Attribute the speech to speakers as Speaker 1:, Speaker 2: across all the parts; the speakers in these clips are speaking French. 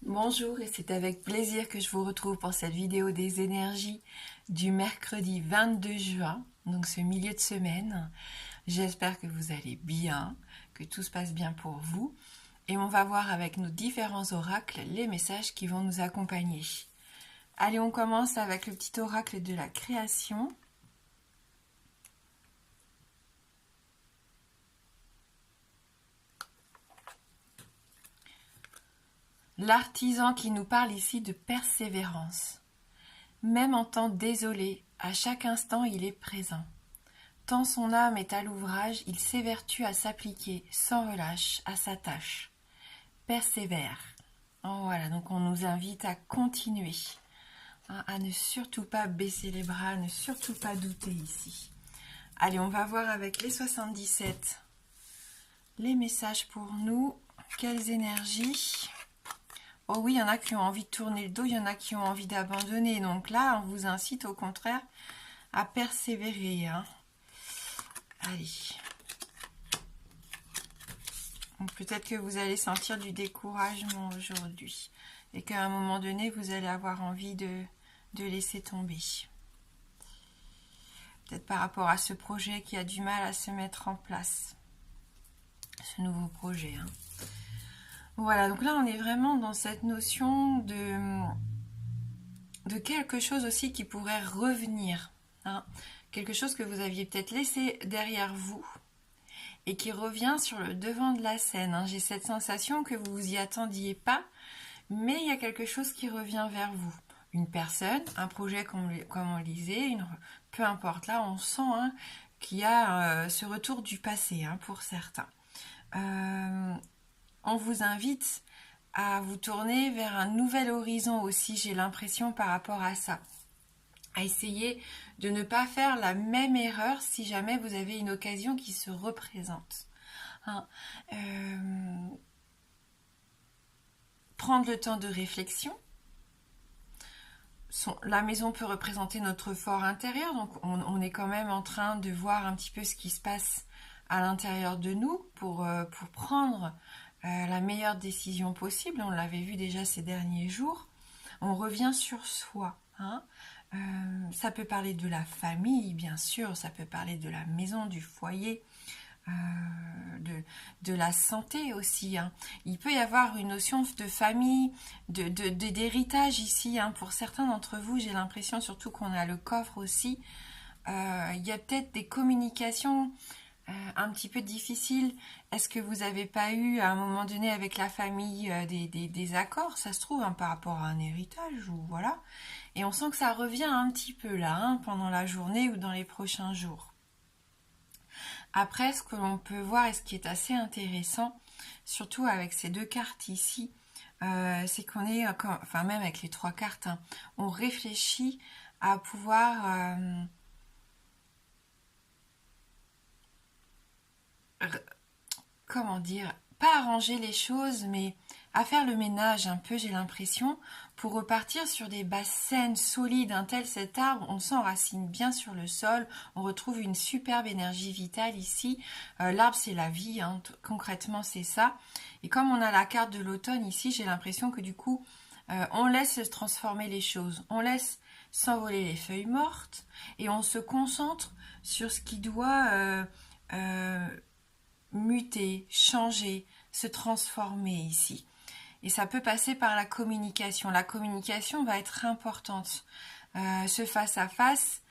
Speaker 1: Bonjour et c'est avec plaisir que je vous retrouve pour cette vidéo des énergies du mercredi 22 juin, donc ce milieu de semaine. J'espère que vous allez bien, que tout se passe bien pour vous et on va voir avec nos différents oracles les messages qui vont nous accompagner. Allez, on commence avec le petit oracle de la création. L'artisan qui nous parle ici de persévérance. Même en temps désolé, à chaque instant il est présent. Tant son âme est à l'ouvrage, il s'évertue à s'appliquer sans relâche à sa tâche. Persévère. Oh, voilà, donc on nous invite à continuer, à ne surtout pas baisser les bras, à ne surtout pas douter ici. Allez, on va voir avec les 77 les messages pour nous. Quelles énergies? Oh oui, il y en a qui ont envie de tourner le dos, il y en a qui ont envie d'abandonner. Donc là, on vous incite au contraire à persévérer. Allez. Peut-être que vous allez sentir du découragement aujourd'hui. Et qu'à un moment donné, vous allez avoir envie de laisser tomber. Peut-être par rapport à ce projet qui a du mal à se mettre en place. Ce nouveau projet. Voilà, donc là on est vraiment dans cette notion de quelque chose aussi qui pourrait revenir. Quelque chose que vous aviez peut-être laissé derrière vous et qui revient sur le devant de la scène. J'ai cette sensation que vous vous y attendiez pas, mais il y a quelque chose qui revient vers vous. Une personne, un projet comme on lisait, peu importe. Là on sent qu'il y a ce retour du passé pour certains. On vous invite à vous tourner vers un nouvel horizon aussi, j'ai l'impression, par rapport à ça. À essayer de ne pas faire la même erreur si jamais vous avez une occasion qui se représente. Prendre le temps de réflexion. La maison peut représenter notre fort intérieur, donc on est quand même en train de voir un petit peu ce qui se passe à l'intérieur de nous pour prendre la meilleure décision possible. On l'avait vu déjà ces derniers jours. On revient sur soi. Ça peut parler de la famille, bien sûr. Ça peut parler de la maison, du foyer, de la santé aussi. Il peut y avoir une notion de famille, d'héritage ici. Pour certains d'entre vous, j'ai l'impression, surtout qu'on a le coffre aussi, il y a peut-être des communications un petit peu difficile. Est-ce que vous n'avez pas eu à un moment donné avec la famille des accords, ça se trouve, par rapport à un héritage ou voilà. Et on sent que ça revient un petit peu là, pendant la journée ou dans les prochains jours. Après, ce que l'on peut voir et ce qui est assez intéressant, surtout avec ces deux cartes ici, c'est qu'on est, enfin même avec les trois cartes, on réfléchit à pouvoir comment dire, pas arranger les choses, mais à faire le ménage un peu, j'ai l'impression, pour repartir sur des bases saines, solides. Tel cet arbre, on s'enracine bien sur le sol, on retrouve une superbe énergie vitale ici. L'arbre, c'est la vie, concrètement, c'est ça. Et comme on a la carte de l'automne ici, j'ai l'impression que du coup, on laisse se transformer les choses. On laisse s'envoler les feuilles mortes et on se concentre sur ce qui doit muter, changer, se transformer ici. Et ça peut passer par la communication. La communication va être importante. Ce face-à-face,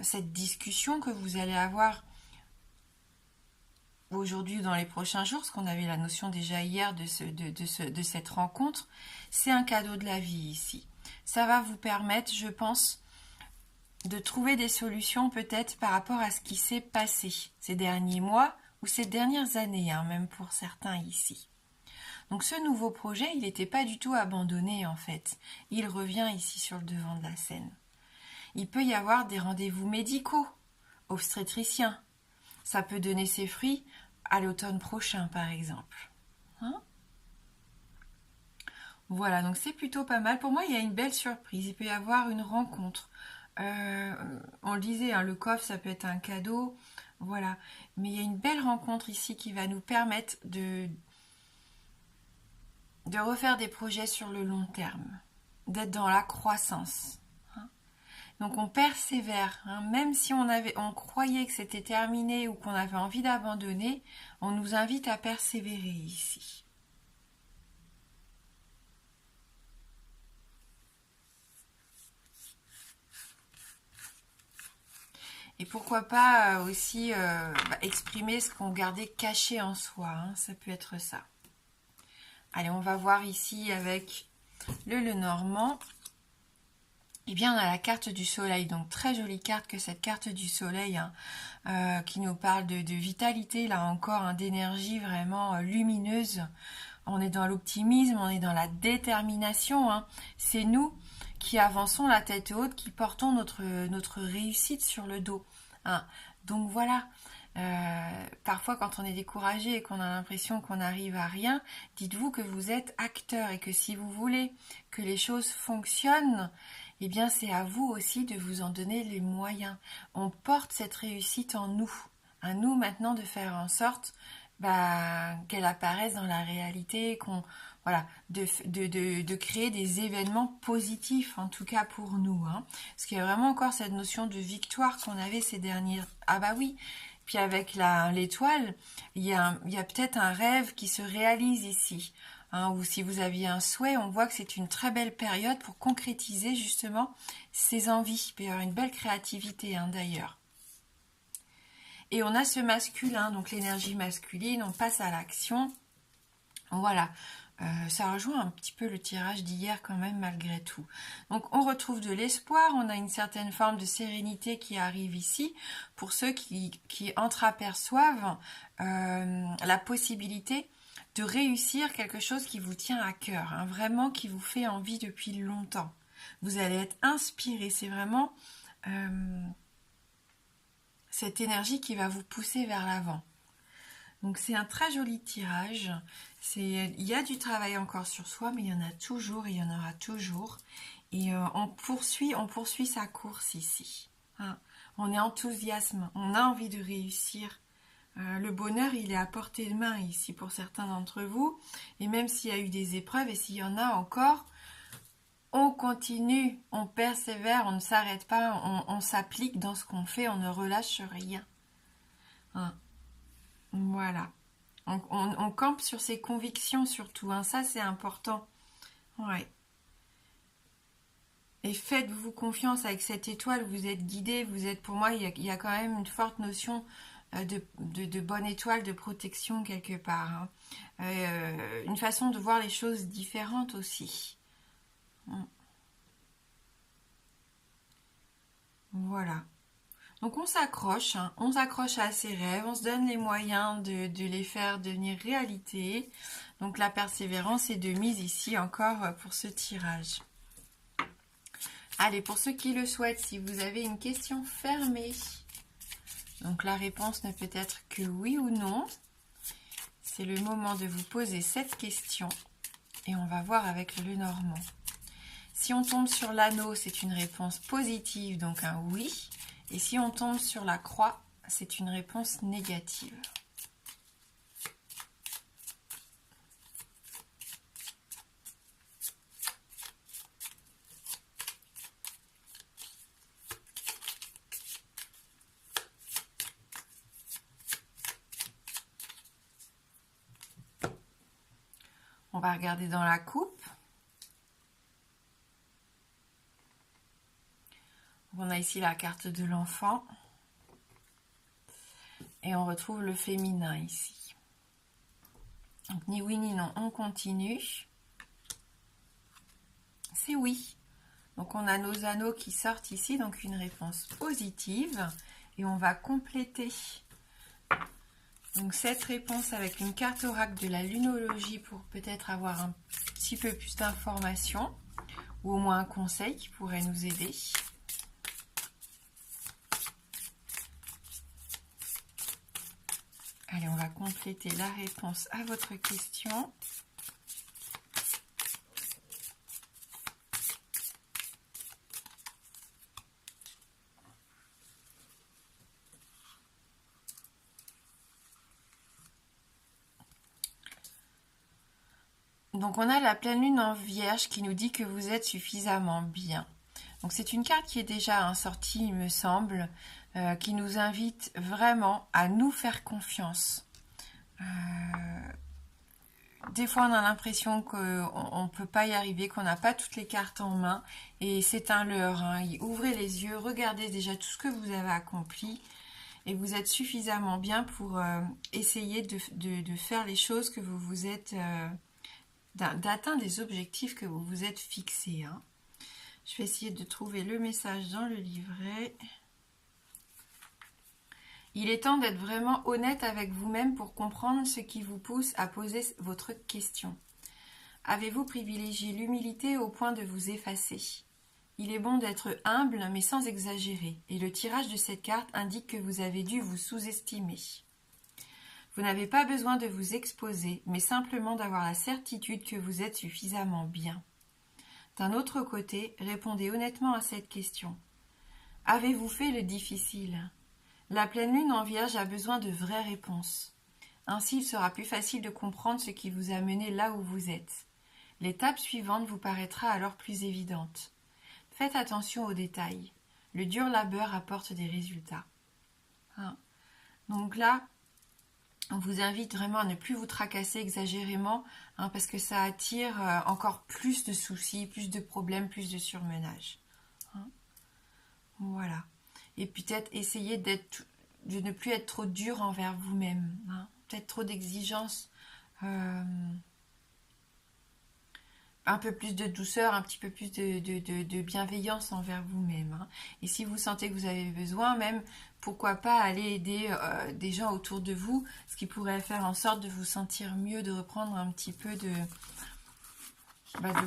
Speaker 1: cette discussion que vous allez avoir aujourd'hui dans les prochains jours, parce qu'on avait la notion déjà hier de cette rencontre, c'est un cadeau de la vie ici. Ça va vous permettre, je pense, de trouver des solutions peut-être par rapport à ce qui s'est passé ces derniers mois ou ces dernières années, même pour certains ici. Donc ce nouveau projet, il n'était pas du tout abandonné en fait. Il revient ici sur le devant de la scène. Il peut y avoir des rendez-vous médicaux, obstétriciens. Ça peut donner ses fruits à l'automne prochain par exemple. Voilà, donc c'est plutôt pas mal. Pour moi, il y a une belle surprise. Il peut y avoir une rencontre. On le disait, le coffre, ça peut être un cadeau. Voilà. Mais il y a une belle rencontre ici qui va nous permettre de refaire des projets sur le long terme, d'être dans la croissance. Donc on persévère, même si on croyait que c'était terminé ou qu'on avait envie d'abandonner, on nous invite à persévérer ici. Et pourquoi pas aussi exprimer ce qu'on gardait caché en soi, ça peut être ça. Allez, on va voir ici avec le Lenormand. Eh bien, on a la carte du soleil, donc très jolie carte que cette carte du soleil qui nous parle de vitalité, là encore, d'énergie vraiment lumineuse. On est dans l'optimisme, on est dans la détermination. C'est nous qui avançons la tête haute, qui portons notre réussite sur le dos. Donc voilà, parfois quand on est découragé et qu'on a l'impression qu'on n'arrive à rien, dites-vous que vous êtes acteur et que si vous voulez que les choses fonctionnent, eh bien c'est à vous aussi de vous en donner les moyens. On porte cette réussite en nous. À nous maintenant de faire en sorte qu'elle apparaisse dans la réalité, de créer des événements positifs, en tout cas pour nous. Parce qu'il y a vraiment encore cette notion de victoire qu'on avait ces derniers... Ah bah oui. Puis avec l'étoile, il y a peut-être un rêve qui se réalise ici. Ou si vous aviez un souhait, on voit que c'est une très belle période pour concrétiser justement ces envies. Il peut y avoir une belle créativité d'ailleurs. Et on a ce masculin, donc l'énergie masculine, on passe à l'action. Voilà, ça rejoint un petit peu le tirage d'hier quand même malgré tout. Donc on retrouve de l'espoir, on a une certaine forme de sérénité qui arrive ici pour ceux qui entreaperçoivent la possibilité de réussir quelque chose qui vous tient à cœur, vraiment qui vous fait envie depuis longtemps. Vous allez être inspiré, c'est vraiment cette énergie qui va vous pousser vers l'avant. Donc c'est un très joli tirage. Il y a du travail encore sur soi, mais il y en a toujours et il y en aura toujours. Et on poursuit sa course ici. On est enthousiaste, on a envie de réussir. Le bonheur, il est à portée de main ici pour certains d'entre vous. Et même s'il y a eu des épreuves, et s'il y en a encore, on continue, on persévère, on ne s'arrête pas, on s'applique dans ce qu'on fait, on ne relâche rien. Voilà. On campe sur ses convictions surtout, ça c'est important. Ouais. Et faites-vous confiance avec cette étoile, vous êtes guidé, pour moi, il y a quand même une forte notion de bonne étoile, de protection quelque part. Une façon de voir les choses différentes aussi. Voilà. Donc on s'accroche à ses rêves, on se donne les moyens de les faire devenir réalité. Donc la persévérance est de mise ici encore pour ce tirage. Allez, pour ceux qui le souhaitent, si vous avez une question fermée, donc la réponse ne peut être que oui ou non. C'est le moment de vous poser cette question et on va voir avec le Lenormand. Si on tombe sur l'anneau, c'est une réponse positive, donc un oui. Et si on tombe sur la croix, c'est une réponse négative. On va regarder dans la coupe. On a ici la carte de l'enfant. Et on retrouve le féminin ici. Donc, ni oui ni non, on continue. C'est oui. Donc on a nos anneaux qui sortent ici, donc une réponse positive. Et on va compléter donc cette réponse avec une carte oracle de la lunologie pour peut-être avoir un petit peu plus d'informations ou au moins un conseil qui pourrait nous aider. Allez, on va compléter la réponse à votre question. Donc on a la pleine lune en Vierge qui nous dit que vous êtes suffisamment bien. Donc c'est une carte qui est déjà sortie, il me semble, qui nous invite vraiment à nous faire confiance. Des fois, on a l'impression qu'on ne peut pas y arriver, qu'on n'a pas toutes les cartes en main. Et c'est un leurre. Hein. Ouvrez les yeux, regardez déjà tout ce que vous avez accompli. Et vous êtes suffisamment bien pour essayer de faire les choses que vous vous êtes... d'atteindre les objectifs que vous vous êtes fixés. Hein. Je vais essayer de trouver le message dans le livret. Il est temps d'être vraiment honnête avec vous-même pour comprendre ce qui vous pousse à poser votre question. Avez-vous privilégié l'humilité au point de vous effacer? Il est bon d'être humble mais sans exagérer, et le tirage de cette carte indique que vous avez dû vous sous-estimer. Vous n'avez pas besoin de vous exposer, mais simplement d'avoir la certitude que vous êtes suffisamment bien. D'un autre côté, répondez honnêtement à cette question. Avez-vous fait le difficile? La pleine lune en Vierge a besoin de vraies réponses. Ainsi, il sera plus facile de comprendre ce qui vous a mené là où vous êtes. L'étape suivante vous paraîtra alors plus évidente. Faites attention aux détails. Le dur labeur apporte des résultats. Hein. Donc là, on vous invite vraiment à ne plus vous tracasser exagérément, hein, parce que ça attire encore plus de soucis, plus de problèmes, plus de surmenage. Hein. Voilà. Et peut-être essayer de ne plus être trop dur envers vous-même. Hein. Peut-être trop d'exigences. Un peu plus de douceur, un petit peu plus de bienveillance envers vous-même. Hein. Et si vous sentez que vous avez besoin, même, pourquoi pas aller aider des gens autour de vous, ce qui pourrait faire en sorte de vous sentir mieux, de reprendre un petit peu de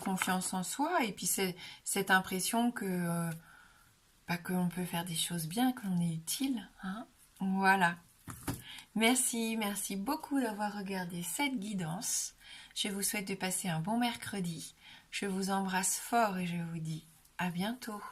Speaker 1: confiance en soi. Et puis cette impression que qu'on peut faire des choses bien, que l'on est utile. Hein. Voilà. Merci beaucoup d'avoir regardé cette guidance. Je vous souhaite de passer un bon mercredi. Je vous embrasse fort et je vous dis à bientôt.